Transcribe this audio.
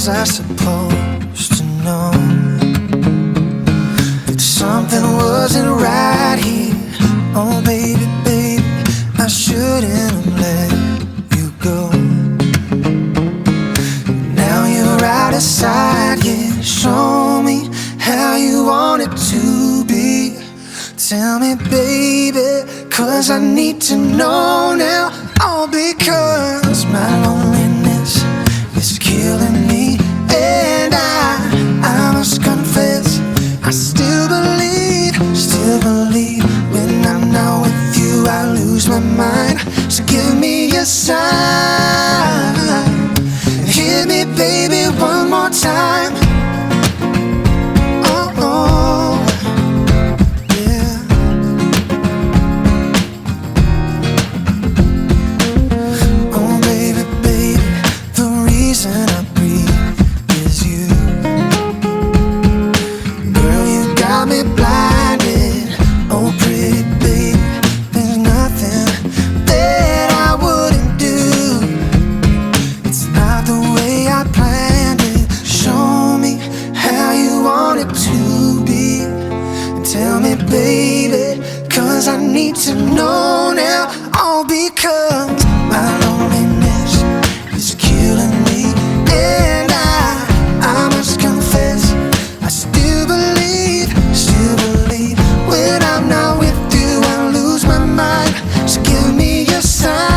was I supposed to know that something wasn't right here? Oh baby, baby, I shouldn't have let you go. Now you're out of sight, yeah. Show me how you want it to be. Tell me, baby, 'cause I need to know now. All because my loneliness is killing me. And I must confess, I still believe when I'm not with you, I lose my mind. So give me a sign, hit me, baby, one more time. Oh, oh, yeah. Oh, baby, baby, the reason I breathe is you. Girl, you got me blinded. Oh, pretty baby, there's nothing that I wouldn't do. It's not the way I planned it. Show me how you want it to be. Tell me, baby, 'cause I need to know now. All because my